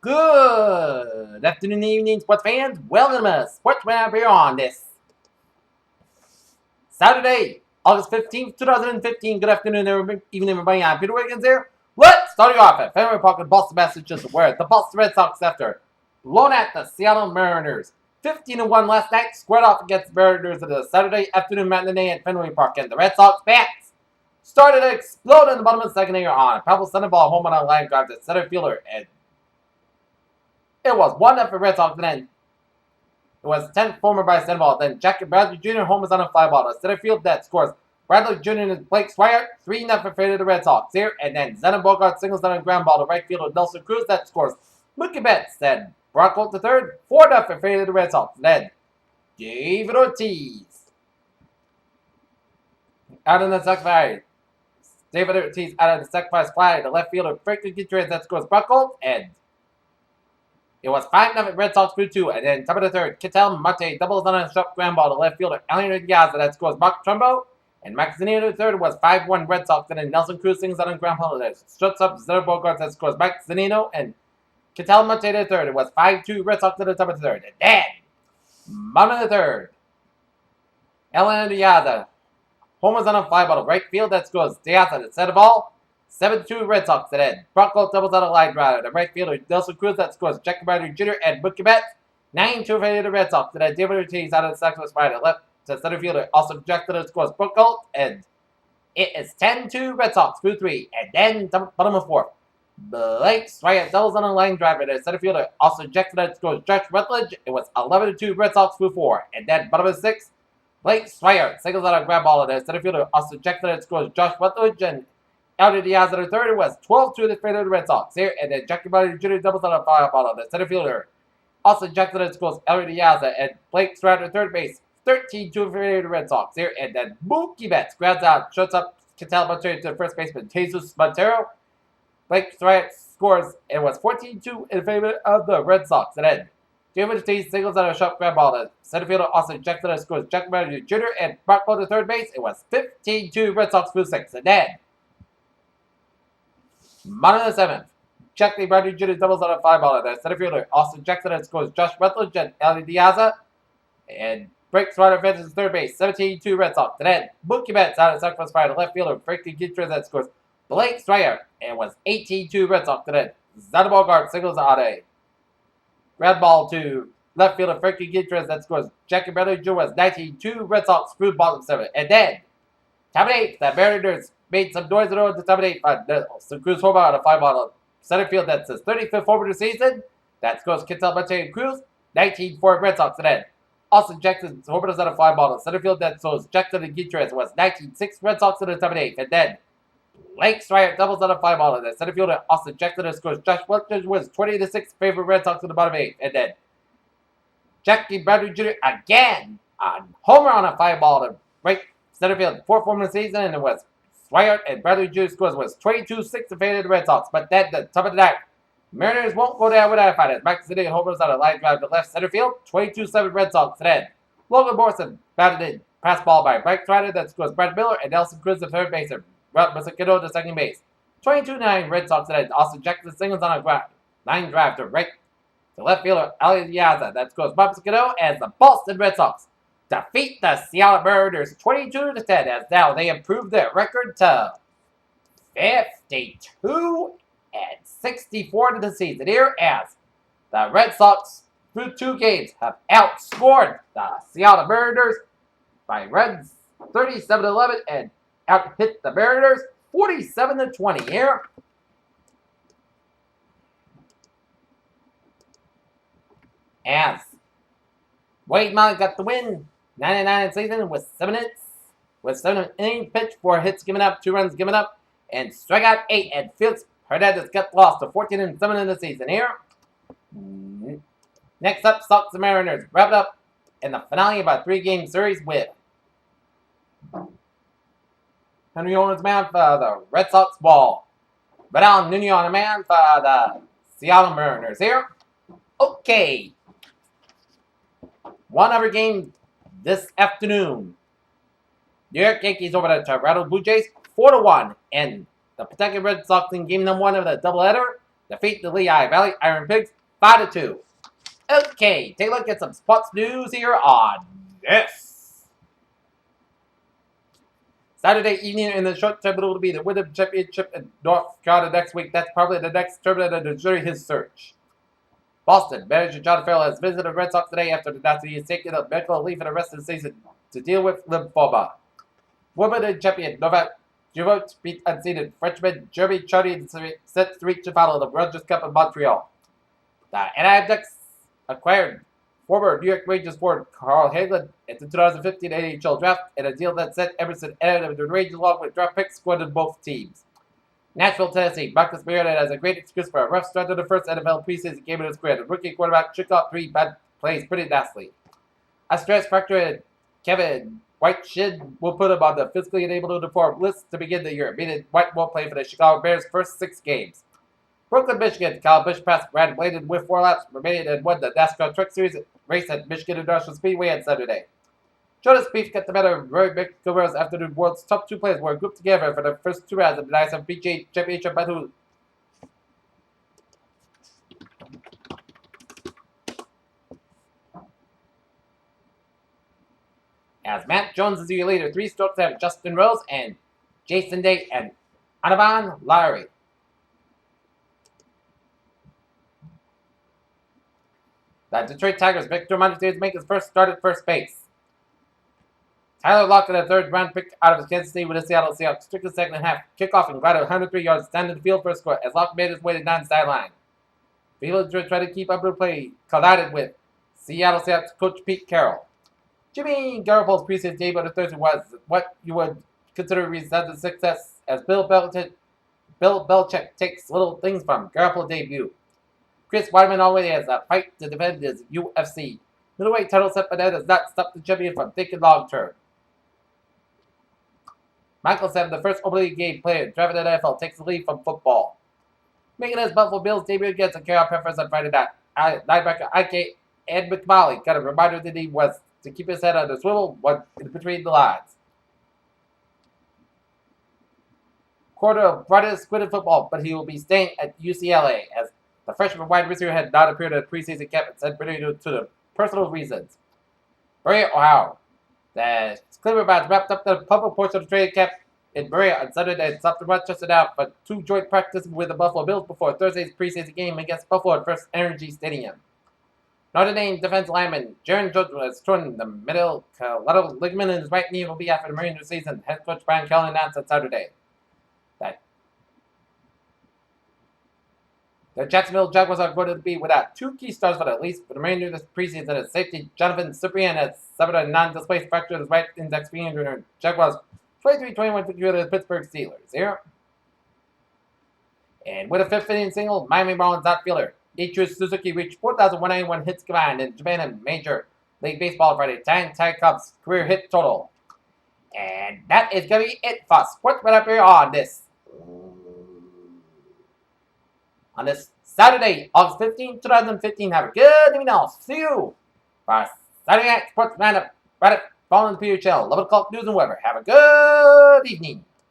Good afternoon, evening, sports fans. Welcome to Sports Map here on this Saturday, August 15th, 2015. Good afternoon, evening, everybody. I'm Peter Wiggins here. Let's start you off at Fenway, Boston, Massachusetts, where the Boston Red Sox, after blown at the Seattle Mariners 15-1 last night, squared off against the Mariners at the Saturday afternoon matinee at Fenway Park, and the Red Sox bats started to explode in the bottom of the second inning on a powerful center ball home run line drive to center fielder, and it was 1-0 for Red Sox, and then it was 10th homer by Sandoval. Then Jackie Bradley Jr. homers on a fly ball to center field that scores Bradley Jr. and Blake Swire 3-0 favor to the Red Sox here. And then Zennon Bogart singles on a ground ball to right field with Nelson Cruz that scores Mookie Betts. Then Bronco to third, 4-0 favor to the Red Sox. Then David Ortiz out in the second fly. David Ortiz out of the second fly to left fielder Franklin Gutierrez that scores Bronco, and it was 5-0 Red Sox through 2, and then top of the third, Ketel Marte doubles on a sharp ground ball to left fielder Elian Diaz that scores Mark Trumbo, and Max Zanino the third was 5-1 Red Sox, and then Nelson Cruz sings on a ground ball that struts up Zenner Bogart that scores Max Zanino, and Ketel Marte the third. It was 5-2 Red Sox to the top of the third, and then bottom of the third, Elian Diaz homers on a fly ball to right field that scores Diaz at the center ball. 7-2 Red Sox at end. Bronco doubles on a line drive. The right fielder Nelson Cruz that scores Jackie Bradley Jr. and Mookie Betts. 9-2 for the Red Sox. And then David Ortiz out of the second spot to left to center fielder. Also Jack that scores Bronco, and it is 10-2 Red Sox through 3. And then bottom of fourth, Blake Swire doubles on a line drive. And the center fielder also Jack that scores Josh Rutledge. It was 11-2 Red Sox through 4. And then bottom of six, Blake Swire singles on a grab ball. And the center fielder also Jack that scores Josh Rutledge, and Elder Diaz at the third was 12-2 the favor of the Red Sox here, and then Jackie Bradley Jr. doubles on a fly ball on the center fielder. Also, Jack that scores Elder Diaz and Blake Swire at third base, 13-2 for the Red Sox here, and then Mookie Betts grounds out, shuts up Ketel Marte to first baseman Jesus Montero. Blake Swire scores, and was 14-2 in favor of the Red Sox, and then David Ortiz singles on a sharp ground ball. The center fielder also Jack that scores Jackie Bradley Jr. and Bronco to third base. It was 15-2 Red Sox through 6, and then bottom of the seventh, Jackie Bradley Jr. doubles on a fly ball. The center fielder Austin Jackson scores Josh Rutledge and Eli Diaz, and breaks right advances third base. 17-2 Red Sox. And then Mookie Betts out of second spot to left fielder Franklin Gutierrez that scores Blake Swire, and was 18-2 Red Sox. And then Zenner Bogart singles out a red ball to left fielder Franklin Gutierrez that scores Jackie Bradley Jr. was 19-2 Red Sox through bottom seven. And then top of eight, the Mariners made some noise at the top of eight. Some Cruz home out of fly ball center field. That's his 35th homer of the season. That scores Ketel Marte and Cruz. 19-4 Red Sox. And then Austin Jackson homers out of fly ball center field. That scores Jackson and Gutierrez was 19-6 Red Sox in the top of eight. And then Blake Swire doubles out of fly ball in the center field. Austin Jackson scores Josh Rutledge was 20-6 favorite Red Sox in the bottom eight. And then Jackie Bradley Jr. again on homer on a fly ball to right center field. 4th homer of the season, and it was Swire and Bradley Jr. scores was 22-6 in favor of the Red Sox. But then the top of the ninth, Mariners won't go down without a fight. As Max Zanino homers on a line drive to left center field. 22-7 Red Sox. And then Logan Morrison batted in. Pass ball by Blake Swire that scores Brad Miller and Nelson Cruz the third baser. Rob Masakino to second base. 22-9 Red Sox. And then Austin Jackson singles on a line drive to right to left fielder Ali Diaz that scores Bob Masakino as the Boston Red Sox defeat the Seattle Mariners 22-10, as now they improve their record to 52-64 to the season here, as the Red Sox through 2 games have outscored the Seattle Mariners by Reds 37-11 and out-hit the Mariners 47-20 here. As Wade Miley got the win, 99 in season with 7 hits, with 7 innings pitched, 4 hits given up, 2 runs given up, and strikeout 8. And Felix Hernandez got lost to 14-7 in the season here. Next up, Sox and Mariners wrapped up in the finale of a 3-game series with Henry Owens man for the Red Sox ball, Vidal Nuno on a man for the Seattle Mariners here. Okay. One other game this afternoon. New York Yankees over the Toronto Blue Jays 4-1, and the Pawtucket Red Sox in game number 1 of the doubleheader defeat the Lehigh Valley Iron Pigs 5-2. Okay, take a look at some sports news here on this. Saturday evening in the short term, it will be the Wyndham Championship in North Carolina next week. That's probably the next tournament to during his search. Boston manager John Farrell has visited the Red Sox today after the Nazi is taking a medical leave for the rest of the season to deal with lymphoma. Wimbledon champion Novak Djokovic beat unseeded Frenchman Jeremy Chardy in the set 3 to final the Rogers Cup in Montreal. The Anaheim Ducks acquired former New York Rangers forward Carl Hagelin at the 2015 NHL draft in a deal that sent Emerson and the Rangers along with draft picks squandered both teams. Nashville, Tennessee. Marcus Mariota has a great excuse for a rough start to the first NFL preseason game in his career. The rookie quarterback shook off 3 bad plays pretty nastily. A stress fracture in Kevin White shin will put him on the physically unable to perform list to begin the year, meaning White won't play for the Chicago Bears' first 6 games. Brooklyn, Michigan. Kyle Busch passed Brad Blandon with 4 laps remaining and won the NASCAR Truck Series race at Michigan International Speedway on Saturday. Jonas Beef got the better of Rory McIlroy's after the world's top 2 players were grouped together for the first 2 rounds of the ISM Championship battle. As Matt Jones is your leader, 3 strokes have Justin Rose and Jason Day and Anavan Lowry. The Detroit Tigers, Victor Montefiore make his first start at first base. Tyler Lockett, a 3rd-round pick out of Kansas City with the Seattle Seahawks, took the second half kickoff and grounded 103 yards down the field for a score as Lockett made his way to non-sideline. Felix tried to keep up the play, collided with Seattle Seahawks coach Pete Carroll. Jimmy Garoppolo's preseason debut on Thursday was what you would consider a resounding success as Bill Belichick takes little things from Garoppolo's debut. Chris Weidman already has a fight to defend his UFC middleweight title set, but that does not stop the champion from thinking long term. Michael Sam, the first openly gay player drafted in the NFL, takes the lead from football. Making his Buffalo Bills debut against the Carolina Panthers on Friday night, linebacker Ike Ed McMully got a reminder that he was to keep his head on the swivel between the lines. Cordero brightest quit in football, but he will be staying at UCLA as the freshman wide receiver had not appeared at preseason camp and said due to the personal reasons. Berea, Ohio. The Cleveland Browns wrapped up the public portion of the training camp in Berea on Sunday and stopped the Rochester down for 2 joint practices with the Buffalo Bills before Thursday's preseason game against Buffalo at First Energy Stadium. Notre Dame defensive lineman Jaron Jones was torn the middle collateral ligament in his right knee and will be out for the remainder of the season. Head coach Brian Kelly announced on Saturday that the Jacksonville Jaguars are going to be without 2 key stars for at least the remainder of this preseason as safety Jonathan Cyprian has suffered a non-displaced fracture of his right index finger during Jaguars' 23-21 victory over the Pittsburgh Steelers. Here. And with a 5th inning single, Miami Marlins outfielder Ichiro Suzuki reached 4,191 hits combined in Japan and Major League Baseball Friday, tying Ty Cobb's career hit total. And that is going to be it for Sports Right Up here on this Saturday, August 15, 2015. Have a good evening. I'll see you for Saturday Night Sports Roundup right at following the Peter Channel, 11 o'clock news and weather. Have a good evening.